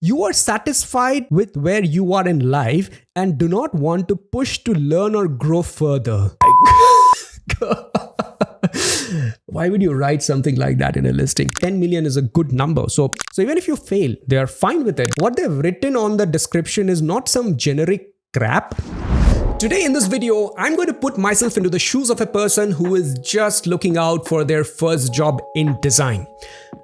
You are satisfied with where you are in life and do not want to push to learn or grow further. Why would you write something like that in a listing? 10 million is a good number. So even if you fail, they are fine with it. What they've written on the description is not some generic crap. Today in this video, I'm going to put myself into the shoes of a person who is just looking out for their first job in design.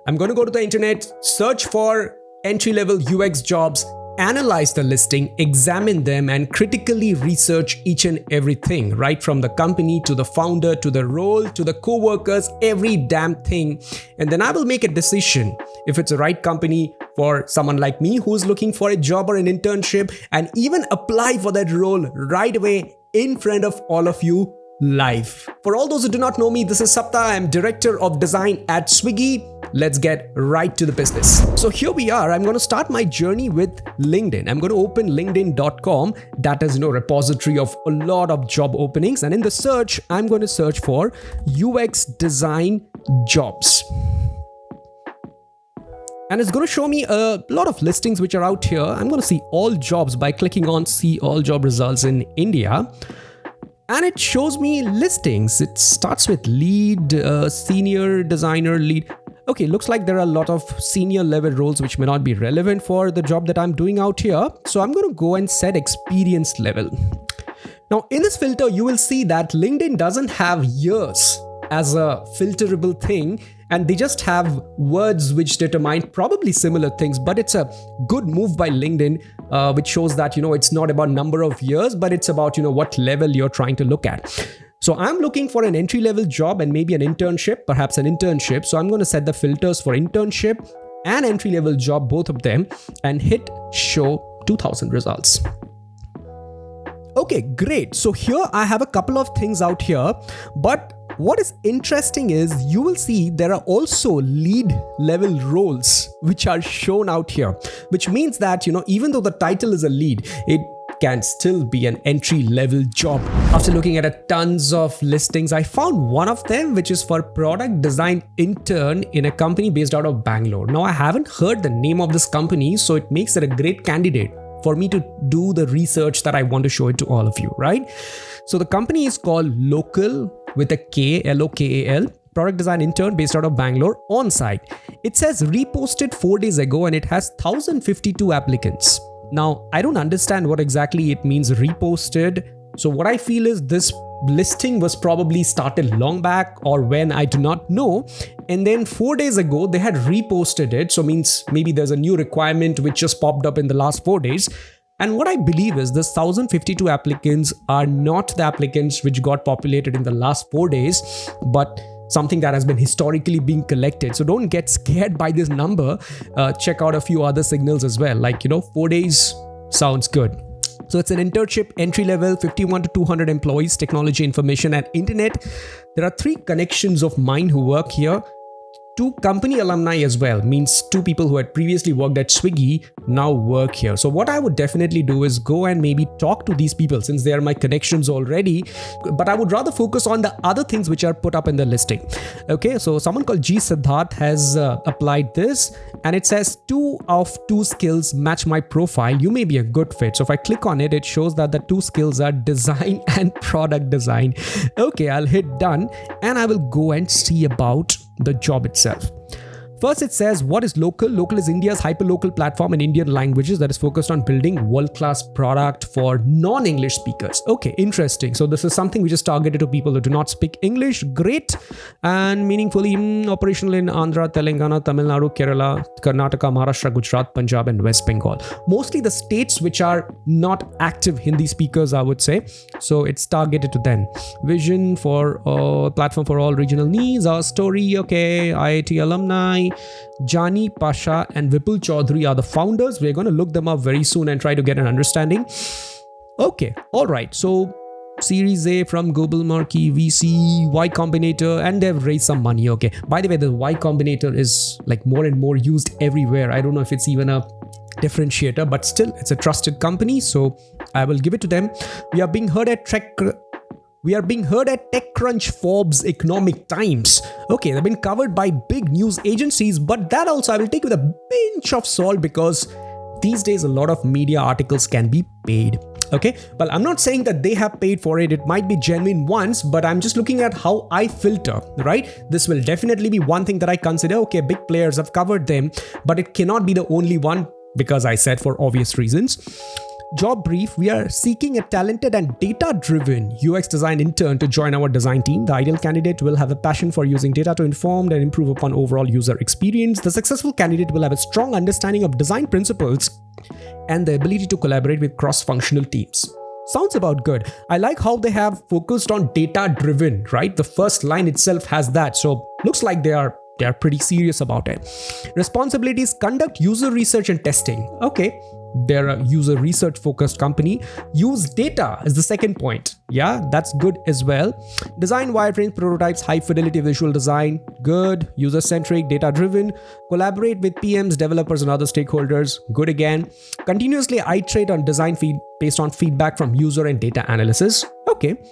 I'm going to go to the internet, search for entry-level UX jobs, analyze the listing, examine them, and critically research each and everything, right from the company to the founder to the role to the co-workers, every damn thing. And then I will make a decision if it's the right company for someone like me who's looking for a job or an internship, and even apply for that role right away in front of all of you live. For all those who do not know me, this is Sapta. I'm Director of Design at Swiggy. Let's get right to the business. So here we are. I'm going to start my journey with LinkedIn. I'm going to open linkedin.com. That is, repository of a lot of job openings. And in the search, I'm going to search for UX design jobs. And it's going to show me a lot of listings which are out here. I'm going to see all jobs by clicking on see all job results in India. And it shows me listings. It starts with lead, senior designer, lead. Okay, looks like there are a lot of senior level roles which may not be relevant for the job that I'm doing out here. So I'm going to go and set experience level. Now in this filter, you will see that LinkedIn doesn't have years as a filterable thing, and they just have words which determine probably similar things, but it's a good move by LinkedIn, which shows that, it's not about number of years, but it's about, what level you're trying to look at. So I'm looking for an entry-level job and maybe an internship, perhaps an internship. So I'm going to set the filters for internship and entry-level job, both of them, and hit show 2000 results. Okay, great. So here I have a couple of things out here, but what is interesting is you will see there are also lead level roles which are shown out here, which means that, even though the title is a lead, it can still be an entry level job. After looking at a tons of listings, I found one of them which is for product design intern in a company based out of Bangalore. Now I haven't heard the name of this company, so it makes it a great candidate for me to do the research that I want to show it to all of you, right? So the company is called Local with a K, L-O-K-A-L, product design intern based out of Bangalore, on site. It says reposted 4 days ago and it has 1,052 applicants. Now, I don't understand what exactly it means reposted. So what I feel is this listing was probably started long back or when, I do not know. And then 4 days ago, they had reposted it. So means maybe there's a new requirement which just popped up in the last 4 days. And what I believe is the 1,052 applicants are not the applicants which got populated in the last 4 days, but something that has been historically being collected. So don't get scared by this number. Check out a few other signals as well. Like, 4 days sounds good. So it's an internship, entry level, 51 to 200 employees, technology, information, and internet. There are 3 connections of mine who work here. 2 company alumni as well, means 2 people who had previously worked at Swiggy now work here. So what I would definitely do is go and maybe talk to these people since they are my connections already, but I would rather focus on the other things which are put up in the listing. Okay, so someone called G Siddharth has applied this and it says 2 of 2 skills match my profile. You may be a good fit. So if I click on it, it shows that the 2 skills are design and product design. Okay, I'll hit done and I will go and see about the job itself. First, it says, what is Local? Local is India's hyperlocal platform in Indian languages that is focused on building world-class product for non-English speakers. Okay, interesting. So this is something which is targeted to people who do not speak English. Great. And meaningfully operational in Andhra, Telangana, Tamil Nadu, Kerala, Karnataka, Maharashtra, Gujarat, Punjab, and West Bengal. Mostly the states which are not active Hindi speakers, I would say. So it's targeted to them. Vision for platform for all regional needs. Our story, okay. IIT alumni. Jani Pasha and Vipul Chaudhary are the founders. We're going to look them up very soon and try to get an understanding. Okay, all right. So Series A from Global Marquee, VC, Y Combinator, and they've raised some money. Okay, by the way, the Y Combinator is like more and more used everywhere. I don't know if it's even a differentiator, but still it's a trusted company. So I will give it to them. We are being heard at TechCrunch, Forbes, Economic Times. Okay, they've been covered by big news agencies, but that also I will take with a pinch of salt because these days a lot of media articles can be paid. Okay, well, I'm not saying that they have paid for it. It might be genuine ones, but I'm just looking at how I filter, right? This will definitely be one thing that I consider. Okay, big players have covered them, but it cannot be the only one because I said for obvious reasons. Job brief: we are seeking a talented and data-driven UX design intern to join our design team. The ideal candidate will have a passion for using data to inform and improve upon overall user experience. The successful candidate will have a strong understanding of design principles and the ability to collaborate with cross-functional teams. Sounds about good. I like how they have focused on data-driven, right? The first line itself has that. So looks like they are pretty serious about it. Responsibilities: conduct user research and testing. Okay, they're a user research focused company. Use data is the second point. Yeah, that's good as well. Design wireframes, prototypes, high fidelity visual design. Good. User centric, data driven. Collaborate with PMs, developers, and other stakeholders. Good again. Continuously iterate on design feed based on feedback from user and data analysis. Okay.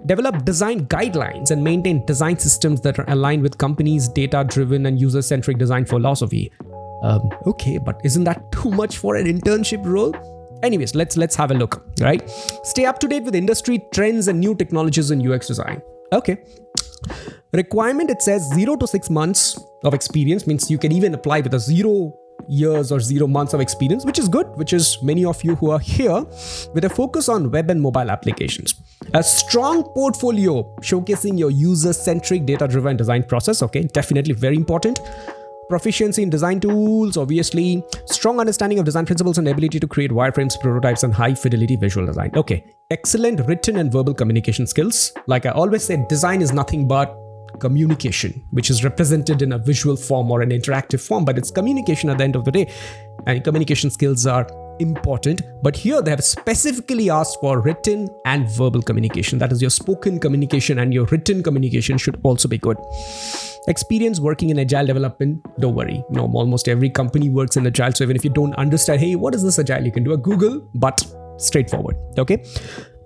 Develop design guidelines and maintain design systems that are aligned with companies' data driven and user centric design philosophy. Okay, but isn't that too much for an internship role? Anyways, let's have a look, right? Stay up to date with industry trends and new technologies in UX design. Okay. Requirement: it says 0 to 6 months of experience, means you can even apply with a 0 years or 0 months of experience, which is good, which is many of you who are here, with a focus on web and mobile applications. A strong portfolio showcasing your user-centric, data-driven design process. Okay, definitely very important. Proficiency in design tools, obviously. Strong understanding of design principles and ability to create wireframes, prototypes, and high fidelity visual design. Okay. Excellent written and verbal communication skills. Like I always say, design is nothing but communication, which is represented in a visual form or an interactive form, but it's communication at the end of the day. And communication skills are important, but here they have specifically asked for written and verbal communication. That is, your spoken communication and your written communication should also be good. Experience working in agile development: don't worry, almost every company works in agile, so even if you don't understand, hey, what is this agile, you can do a Google, but straightforward. Okay.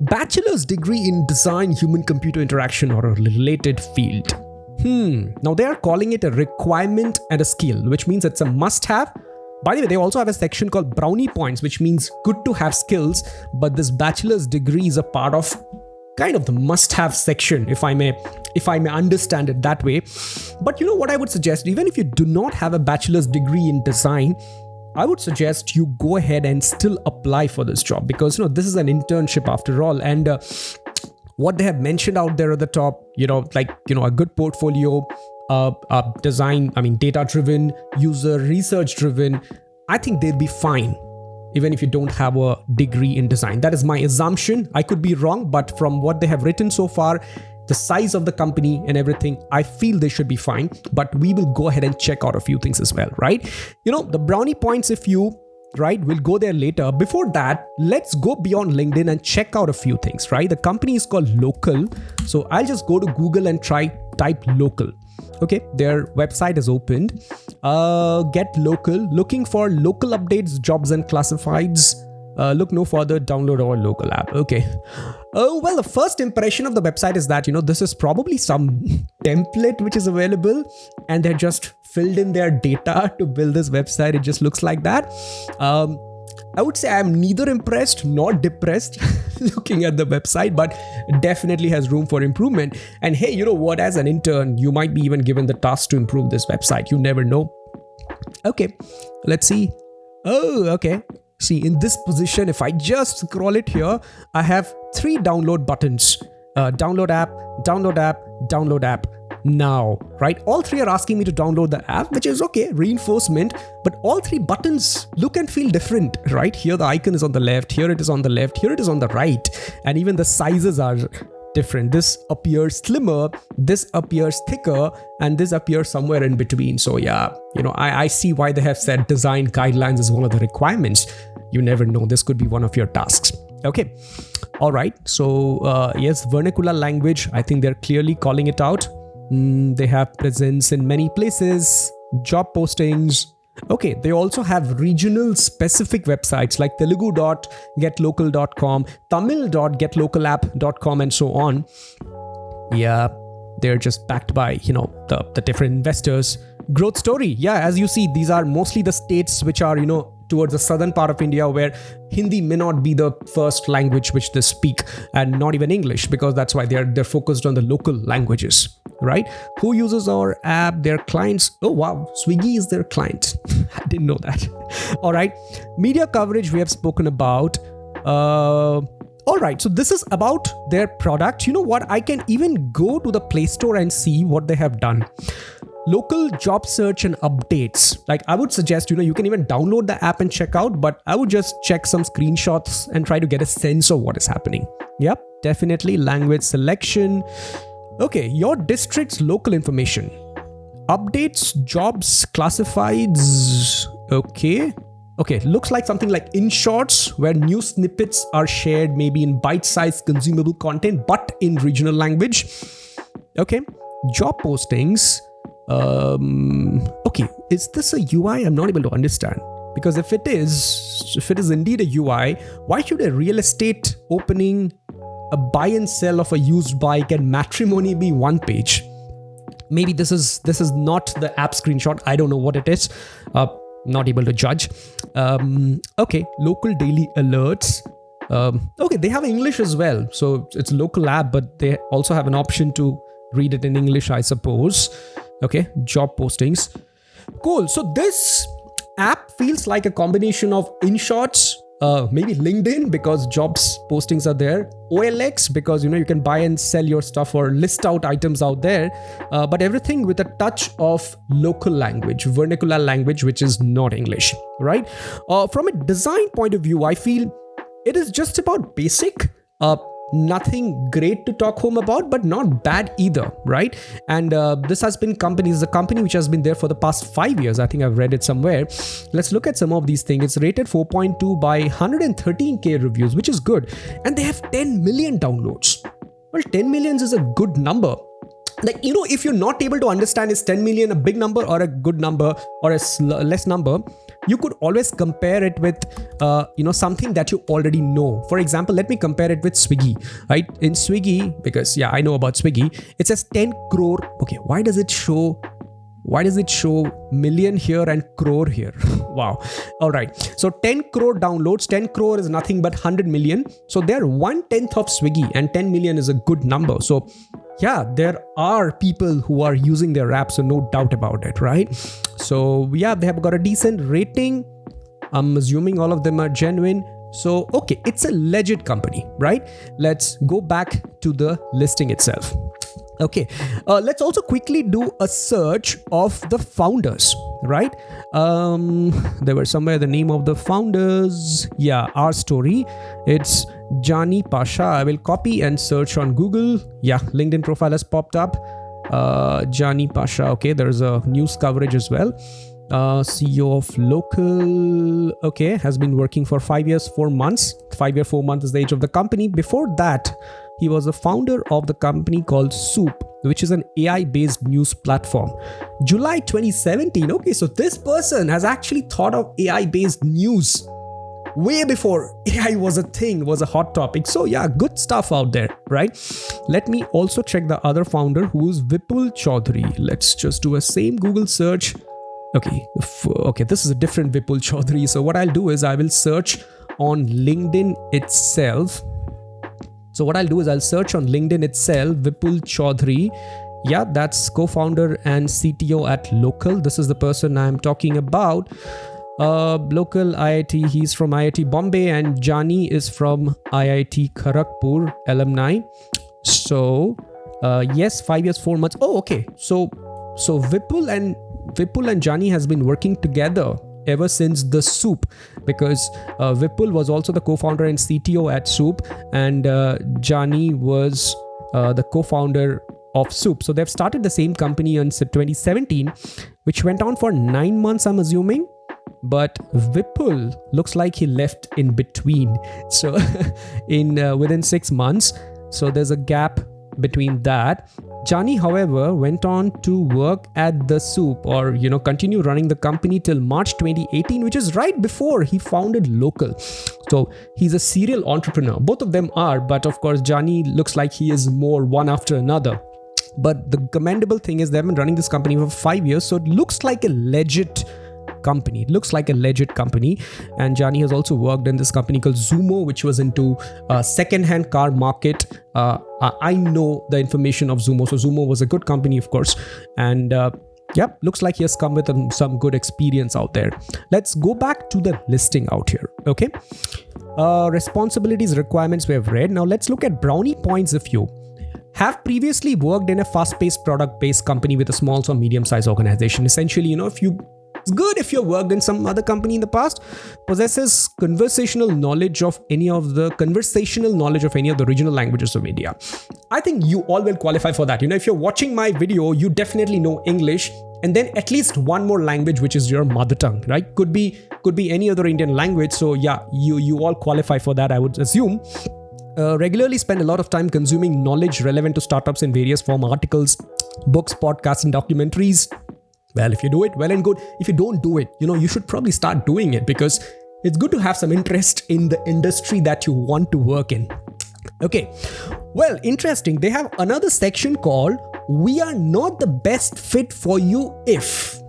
Bachelor's degree in design, human computer interaction, or a related field. Now they are calling it a requirement and a skill, which means it's a must have. By the way, they also have a section called brownie points, which means good to have skills, but this bachelor's degree is a part of kind of the must-have section, if I may understand it that way. But you know what I would suggest, even if you do not have a bachelor's degree in design, I would suggest you go ahead and still apply for this job, because this is an internship after all, and what they have mentioned out there at the top, a good portfolio, design, data-driven, user research-driven, I think they'll be fine, even if you don't have a degree in design. That is my assumption. I could be wrong, but from what they have written so far, the size of the company and everything, I feel they should be fine. But we will go ahead and check out a few things as well, right? The brownie points, we'll go there later. Before that, let's go beyond LinkedIn and check out a few things, right? The company is called Local. So I'll just go to Google and type Local. Okay, their website is opened. Get Local, looking for local updates, jobs and classifieds. Look no further, download our local app. Okay. Oh, well, the first impression of the website is that, this is probably some template which is available and they're just filled in their data to build this website. It just looks like that. I would say I'm neither impressed nor depressed looking at the website, but definitely has room for improvement. And hey, you know what? As an intern, you might be even given the task to improve this website. You never know. Okay, let's see. Oh, okay. See, in this position, if I just scroll it here, I have 3 download buttons. Download app, download app, download app. Now, right? All 3 are asking me to download the app, which is okay, reinforcement, but all 3 buttons look and feel different, right? Here the icon is on the left, here it is on the left, here it is on the right, and even the sizes are different. This appears slimmer, this appears thicker, and this appears somewhere in between. So yeah, I see why they have said design guidelines is one of the requirements. You never know, this could be one of your tasks. Okay. All right. So yes, vernacular language, I think they're clearly calling it out. They have presence in many places, job postings. Okay, they also have regional specific websites like telugu.getlocal.com, tamil.getlocalapp.com, and so on. Yeah, they're just backed by, the different investors. Growth story. Yeah, as you see, these are mostly the states which are, towards the southern part of India, where Hindi may not be the first language which they speak, and not even English, because that's why they're focused on the local languages, right? Who uses our app? Their clients. Oh wow, Swiggy is their client. I didn't know that. All right, media coverage we have spoken about. All right, so this is about their product. You know what? I can even go to the Play Store and see what they have done. Local job search and updates. Like, I would suggest, you can even download the app and check out, but I would just check some screenshots and try to get a sense of what is happening. Yep, definitely. Language selection. Okay, your district's local information. Updates, jobs, classifieds. Okay, looks like something like in shorts, where new snippets are shared maybe in bite-sized consumable content, but in regional language. Okay, job postings. Okay, is this a UI? I'm not able to understand, because if it is indeed a UI, why should a real estate opening, a buy and sell of a used bike, and matrimony be one page? Maybe this is not the app screenshot. I don't know what it is. Not able to judge. Okay, local daily alerts. Okay, they have English as well, so it's a local app, but they also have an option to read it in English, I suppose. Okay, job postings. Cool. So this app feels like a combination of InShots, maybe LinkedIn, because jobs postings are there, OLX, because you can buy and sell your stuff or list out items out there, but everything with a touch of local language, vernacular language, which is not English, right? From a design point of view, I feel it is just about basic. Nothing great to talk home about, but not bad either, right? And this has been a company which has been there for the past 5 years. I think I've read it somewhere. Let's look at some of these things. It's rated 4.2 by 113k reviews, which is good. And they have 10 million downloads. Well, 10 millions is a good number. Like, if you're not able to understand, is 10 million a big number or a good number or a less number, you could always compare it with, something that you already know. For example, let me compare it with Swiggy, right? In Swiggy, because I know about Swiggy, it says 10 crore. Okay, why does it show million here and crore here? Wow. All right. So 10 crore downloads. 10 crore is nothing but 100 million. So they're 1/10 of Swiggy, and 10 million is a good number. So yeah, there are people who are using their app, so no doubt about it, right? So yeah, they have got a decent rating. I'm assuming all of them are genuine. So okay, it's a legit company, right? Let's go back to the listing itself. Okay, let's also quickly do a search of the founders, right? There were somewhere the name of the founders. Yeah, our story. It's Jani Pasha. I will copy and search on Google. Yeah, LinkedIn profile has popped up. Jani Pasha. Okay, there's a news coverage as well. CEO of Local. Okay, has been working for 5 years, 4 months. 5 year, 4 months is the age of the company. Before that, he was a founder of the company called Soup, which is an AI-based news platform. July 2017. Okay, so this person has actually thought of AI-based news way before AI was a thing, was a hot topic. So yeah, good stuff out there, right? Let me also check the other founder, who is Vipul Chaudhary. Let's just do a same Google search. Okay, this is a different Vipul Chaudhary. So what I'll do is I will search on LinkedIn itself. So what I'll do is I'll search on LinkedIn itself, Vipul Chaudhary. Yeah, that's co-founder and CTO at Local. This is the person I'm talking about. Local IIT, he's from IIT Bombay, and Jani is from IIT Kharagpur alumni. So yes, 5 years, 4 months. Oh, okay. So Vipul and Jani has been working together ever since the Soup, because Vipul was also the co-founder and CTO at Soup, and Jani was the co-founder of Soup. So they've started the same company in 2017, which went on for 9 months, I'm assuming. But Vipul looks like he left in between. So within 6 months. So there's a gap between that. Jani, however, went on to work at the Soup, or continue running the company till March 2018, which is right before he founded Local. So he's a serial entrepreneur. Both of them are, but of course Jani looks like he is more one after another. But the commendable thing is they've been running this company for 5 years, so it looks like a legit company. It looks like a legit company. And Jani has also worked in this company called Zumo, which was into second-hand car market. I know the information of Zumo. So Zumo was a good company, of course. And looks like he has come with some good experience out there. Let's go back to the listing out here. Okay. Responsibilities, requirements we have read. Now let's look at brownie points of you. Have previously worked in a fast-paced, product-based company with a small or medium-sized organization. Essentially, it's good if you worked in some other company in the past, possesses conversational knowledge of any of the regional languages of India. I think you all will qualify for that. If you're watching my video, you definitely know English and then at least one more language, which is your mother tongue, right? Could be any other Indian language. So yeah, you all qualify for that, I would assume. Regularly spend a lot of time consuming knowledge relevant to startups in various form, articles, books, podcasts, and documentaries. Well, if you do it, well and good. If you don't do it, you should probably start doing it, because it's good to have some interest in the industry that you want to work in. Okay. Well, interesting. They have another section called "We are not the best fit for you if."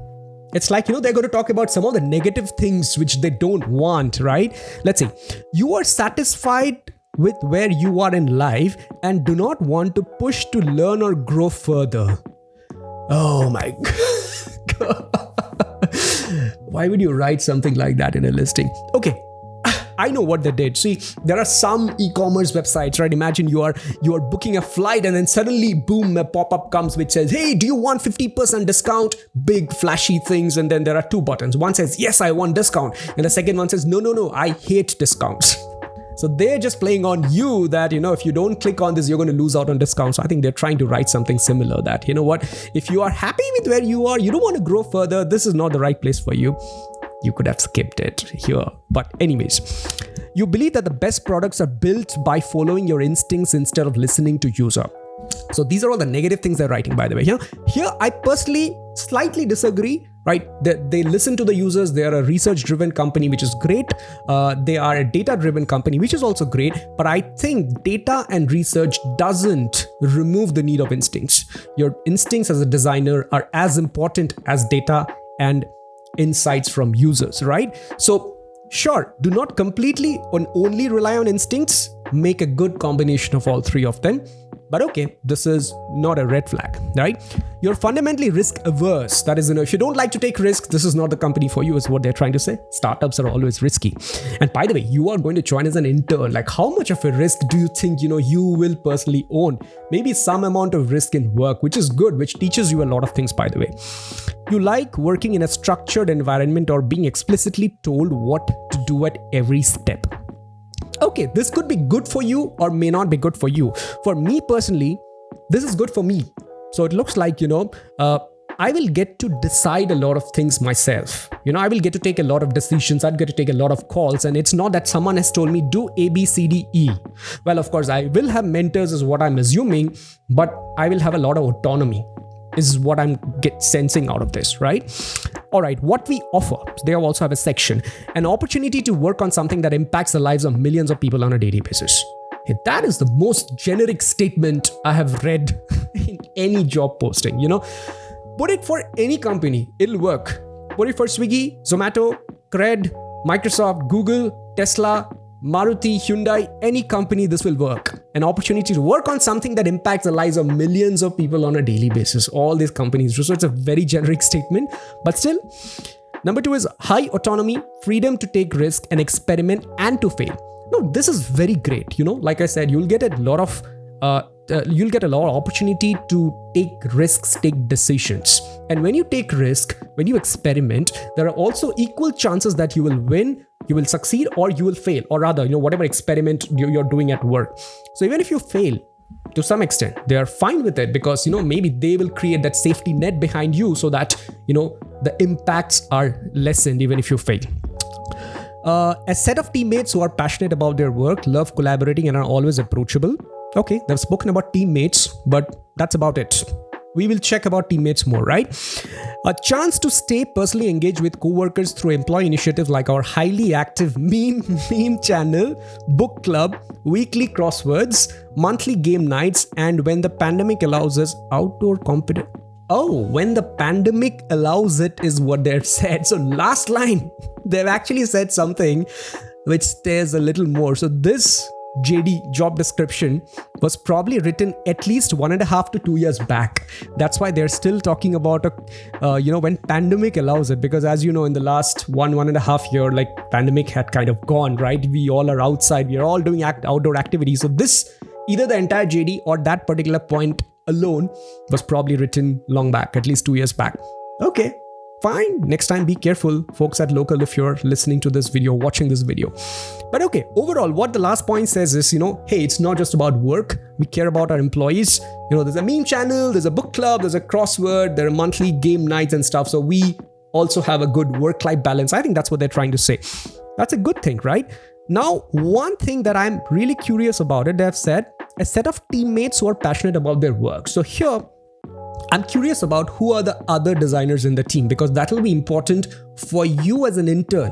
It's like, they're going to talk about some of the negative things which they don't want, right? Let's see. You are satisfied with where you are in life and do not want to push to learn or grow further. Oh my God. Why would you write something like that in a listing? Okay, I know what they did. See, there are some e-commerce websites, right? Imagine you are booking a flight and then suddenly, boom, a pop-up comes which says, hey, do you want 50% discount? Big flashy things. And then there are two buttons. One says, yes, I want discount. And the second one says, no, I hate discounts. So they're just playing on you that, if you don't click on this, you're going to lose out on discounts. So I think they're trying to write something similar that, if you are happy with where you are, you don't want to grow further, this is not the right place for you. You could have skipped it here. But anyways, you believe that the best products are built by following your instincts instead of listening to user. So these are all the negative things they're writing, by the way. Here I personally slightly disagree, right? They listen to the users. They are a research-driven company, which is great. They are a data-driven company, which is also great. But I think data and research doesn't remove the need of instincts. Your instincts as a designer are as important as data and insights from users, right? So sure, do not completely only rely on instincts. Make a good combination of all three of them. But okay, this is not a red flag, right? You're fundamentally risk averse. That is, if you don't like to take risks, this is not the company for you, is what they're trying to say. Startups are always risky. And by the way, you are going to join as an intern. Like, how much of a risk do you think, you will personally own? Maybe some amount of risk in work, which is good, which teaches you a lot of things, by the way. You like working in a structured environment or being explicitly told what to do at every step. Okay, this could be good for you or may not be good for you. For me personally, this is good for me. So it looks like, I will get to decide a lot of things myself. I will get to take a lot of decisions. I'll get to take a lot of calls. And it's not that someone has told me, do A, B, C, D, E. Well, of course, I will have mentors is what I'm assuming, but I will have a lot of autonomy is what I'm sensing out of this, right? All right, what we offer. So they also have a section, an opportunity to work on something that impacts the lives of millions of people on a daily basis. That is the most generic statement I have read in any job posting, Put it for any company, it'll work. Put it for Swiggy, Zomato, Cred, Microsoft, Google, Tesla, Maruti, Hyundai, any company, this will work. An opportunity to work on something that impacts the lives of millions of people on a daily basis. All these companies. So it's a very generic statement, but still. Number 2 is high autonomy, freedom to take risk and experiment and to fail. No, this is very great. Like I said, you'll get a lot of opportunity to take risks, take decisions. And when you take risk, when you experiment, there are also equal chances that you will win, you will succeed, or you will fail, or rather, whatever experiment you're doing at work. So even if you fail, to some extent, they are fine with it because, maybe they will create that safety net behind you so that, the impacts are lessened even if you fail. A set of teammates who are passionate about their work, love collaborating, and are always approachable. Okay, they've spoken about teammates, but that's about it. We will check about teammates more, right? A chance to stay personally engaged with co-workers through employee initiatives like our highly active meme channel, book club, weekly crosswords, monthly game nights, and when the pandemic allows us, outdoor competition. Oh, when the pandemic allows it is what they've said. So last line, they've actually said something which stays a little more. So this JD job description was probably written at least 1.5 to 2 years back. That's why they're still talking about when pandemic allows it, because as you know, in the last 1.5 year, like pandemic had kind of gone, right? We all are outside, we are all doing outdoor activities. So this, either the entire JD or that particular point alone was probably written long back, at least 2 years back. Okay, fine. Next time, be careful, folks at local, if you're listening to this video, watching this video. But okay, overall, what the last point says is, hey, it's not just about work. We care about our employees. There's a meme channel, there's a book club, there's a crossword, there are monthly game nights and stuff. So we also have a good work-life balance. I think that's what they're trying to say. That's a good thing, right? Now, one thing that I'm really curious about it, they've said a set of teammates who are passionate about their work. So here, I'm curious about who are the other designers in the team, because that will be important for you as an intern,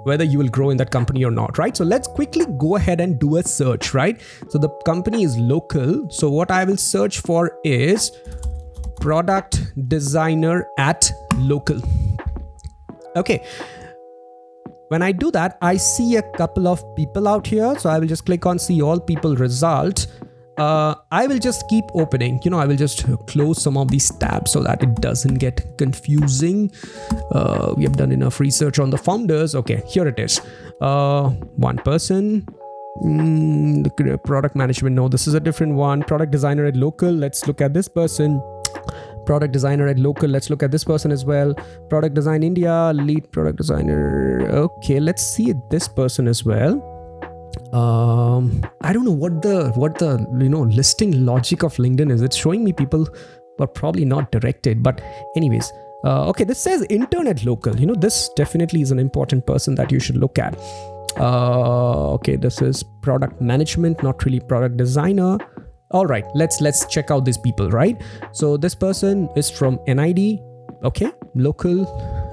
whether you will grow in that company or not, right? So let's quickly go ahead and do a search, right? So the company is local. So what I will search for is product designer at local. Okay. When I do that, I see a couple of people out here. So I will just click on see all people result. I will just keep opening, I will just close some of these tabs so that it doesn't get confusing. We have done enough research on the founders. Okay, here it is. One person. The product management. No, this is a different one. Product designer at local. Let's look at this person. Product designer at local. Let's look at this person as well. Product design India, lead product designer. Okay, let's see this person as well. I don't know what the listing logic of LinkedIn is. It's showing me people who are probably not directed, but anyways. Okay, this says intern at local. This definitely is an important person that you should look at. Okay, this is product management, not really product designer. All right, let's check out these people, right? So this person is from NID, okay, local,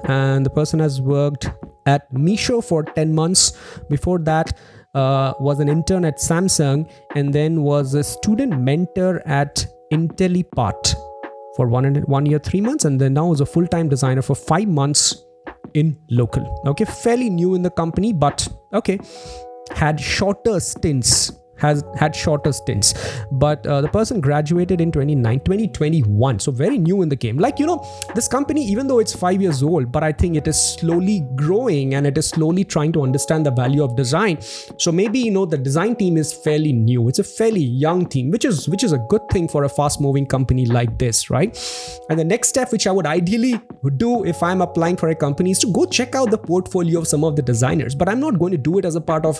and the person has worked at Misho for 10 months. Before that, was an intern at Samsung, and then was a student mentor at IntelliPart for 1 year, 3 months, and then now is a full-time designer for 5 months in local. Okay, fairly new in the company, but okay, had shorter stints. But the person graduated in 2021, so very new in the game. Like, this company, even though it's 5 years old, but I think it is slowly growing and it is slowly trying to understand the value of design. So maybe, the design team is fairly new. It's a fairly young team, which is a good thing for a fast moving company like this, right? And the next step, which I would ideally do if I'm applying for a company, is to go check out the portfolio of some of the designers. But I'm not going to do it as a part of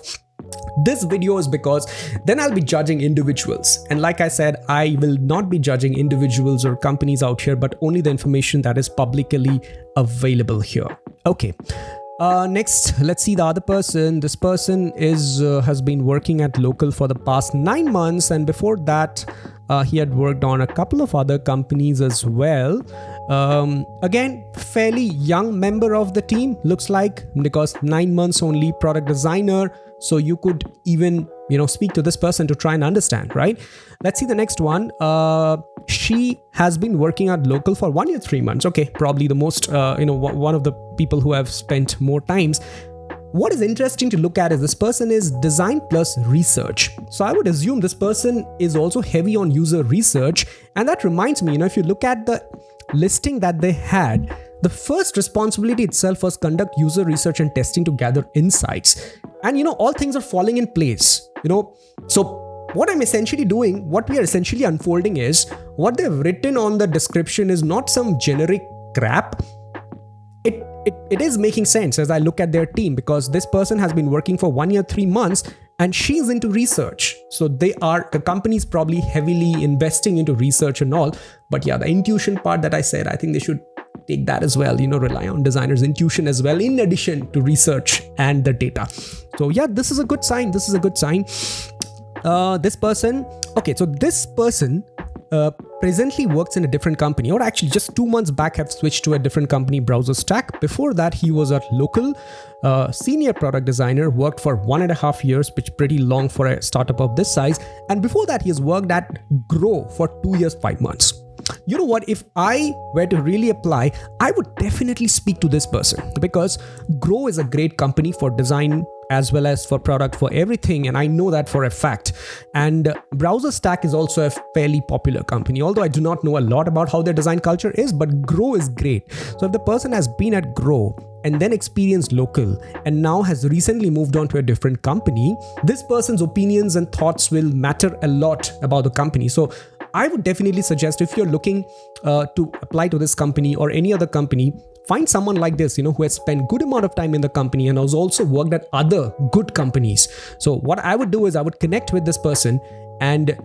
this video, is because then I'll be judging individuals. And like I said, I will not be judging individuals or companies out here, but only the information that is publicly available here. Okay. Next, let's see the other person. This person has been working at local for the past 9 months. And before that, he had worked on a couple of other companies as well. Again, fairly young member of the team, looks like, because 9 months only, product designer. So you could even, speak to this person to try and understand, right? Let's see the next one. She has been working at local for 1 year, 3 months. Okay, probably the most, one of the people who have spent more times. What is interesting to look at is this person is design plus research. So I would assume this person is also heavy on user research. And that reminds me, if you look at the listing that they had, the first responsibility itself was conduct user research and testing to gather insights. And all things are falling in place, So what I'm essentially doing, what we are essentially unfolding is what they've written on the description is not some generic crap. It is making sense as I look at their team, because this person has been working for 1 year, 3 months, and she's into research. So the company's probably heavily investing into research and all. But yeah, the intuition part that I said, I think they should take that as well, rely on designers' intuition as well, in addition to research and the data. So yeah, this is a good sign. This person, okay, so this person presently works in a different company, or actually just 2 months back have switched to a different company, Browser Stack. Before that, he was at local, senior product designer, worked for 1.5 years, which is pretty long for a startup of this size. And before that, he has worked at Grow for 2 years, 5 months. you know what, if I were to really apply, I would definitely speak to this person, because Grow is a great company for design as well as for product, for everything, and I know that for a fact. And Browser Stack is also a fairly popular company, although I do not know a lot about how their design culture is, but Grow is great. So if the person has been at Grow and then experienced local and now has recently moved on to a different company, this person's opinions and thoughts will matter a lot about the company. So I would definitely suggest, if you're looking to apply to this company or any other company, find someone like this, who has spent good amount of time in the company and has also worked at other good companies. So what I would do is I would connect with this person and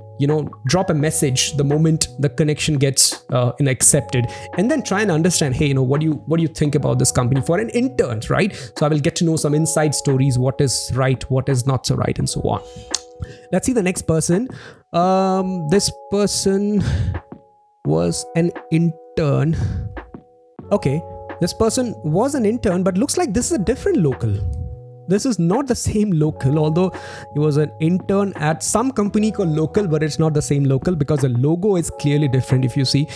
drop a message the moment the connection gets accepted, and then try and understand, hey, what do you think about this company for an intern, right? So I will get to know some inside stories, what is right, what is not so right, and so on. Let's see the next person. This person was an intern. Okay, this person was an intern, but looks like this is a different local. This is not the same local, although he was an intern at some company called Local, but it's not the same local because the logo is clearly different. If you see,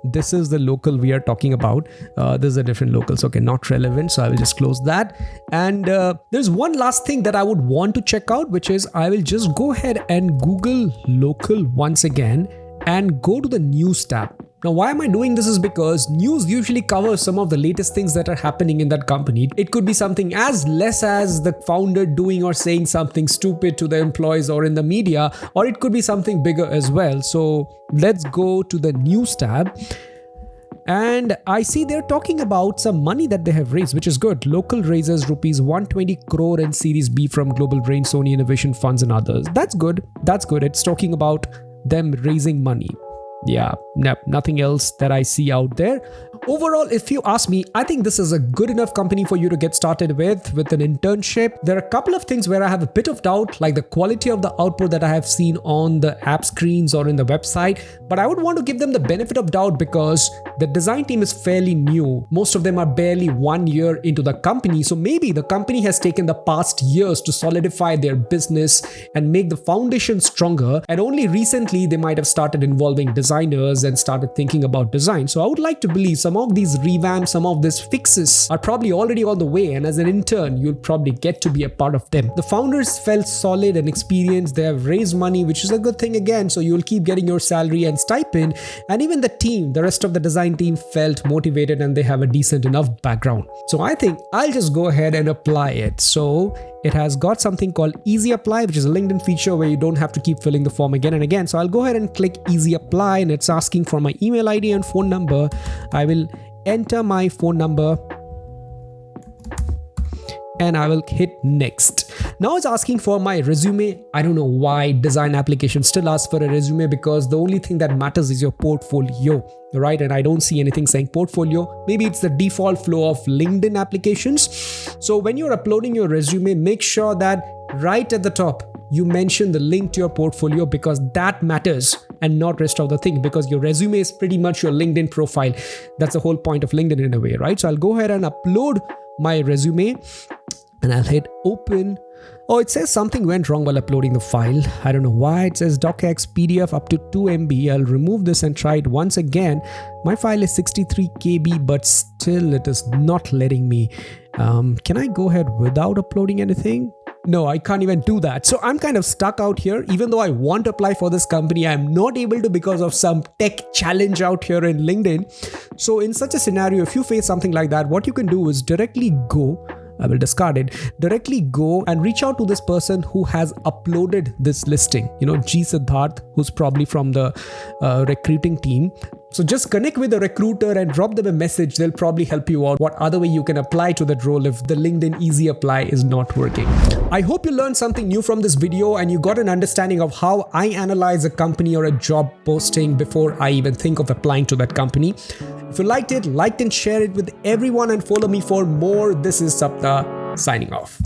this is the local we are talking about. This is a different local. So, okay, not relevant. So I will just close that. And there's one last thing that I would want to check out, which is I will just go ahead and Google local once again and go to the news tab. Now, why am I doing this is because news usually covers some of the latest things that are happening in that company. It could be something as less as the founder doing or saying something stupid to the employees or in the media, or it could be something bigger as well. So let's go to the news tab. And I see they're talking about some money that they have raised, which is good. Local raises rupees 120 crore in Series B from Global Brain, Sony Innovation Funds and others. That's good. That's good. It's talking about them raising money. Yeah, nothing else that I see out there. Overall, if you ask me, I think this is a good enough company for you to get started with an internship. There are a couple of things where I have a bit of doubt, like the quality of the output that I have seen on the app screens or in the website. But I would want to give them the benefit of doubt because the design team is fairly new. Most of them are barely 1 year into the company. So maybe the company has taken the past years to solidify their business and make the foundation stronger. And only recently they might have started involving designers and started thinking about design. So I would like to believe some of these revamps, some of these fixes are probably already on the way, and as an intern you'll probably get to be a part of them. The founders felt solid and experienced. They have raised money, which is a good thing again, so you'll keep getting your salary and stipend. And even the team, the rest of the design team, felt motivated and they have a decent enough background. So I think I'll just go ahead and apply it. So it has got something called Easy Apply, which is a LinkedIn feature where you don't have to keep filling the form again and again. So I'll go ahead and click Easy Apply, and it's asking for my email ID and phone number. I will enter my phone number and I will hit next. Now it's asking for my resume. I don't know why design applications still ask for a resume, because the only thing that matters is your portfolio, right? And I don't see anything saying portfolio. Maybe it's the default flow of LinkedIn applications. So when you're uploading your resume, make sure that right at the top you mention the link to your portfolio, because that matters and not rest of the thing, because your resume is pretty much your LinkedIn profile. That's the whole point of LinkedIn in a way, right? So I'll go ahead and upload my resume and I'll hit open. Oh, it says something went wrong while uploading the file. I don't know why. It says docx PDF up to 2 MB. I'll remove this and try it once again. My file is 63 KB, but still it is not letting me. Can I go ahead without uploading anything? No, I can't even do that. So I'm kind of stuck out here. Even though I want to apply for this company, I'm not able to because of some tech challenge out here in LinkedIn. So in such a scenario, if you face something like that, what you can do is directly go, I will discard it, directly go and reach out to this person who has uploaded this listing, G Siddharth, who's probably from the recruiting team. So just connect with the recruiter and drop them a message. They'll probably help you out what other way you can apply to that role if the LinkedIn Easy Apply is not working. I hope you learned something new from this video and you got an understanding of how I analyze a company or a job posting before I even think of applying to that company. If you liked it, like and share it with everyone and follow me for more. This is Sapta signing off.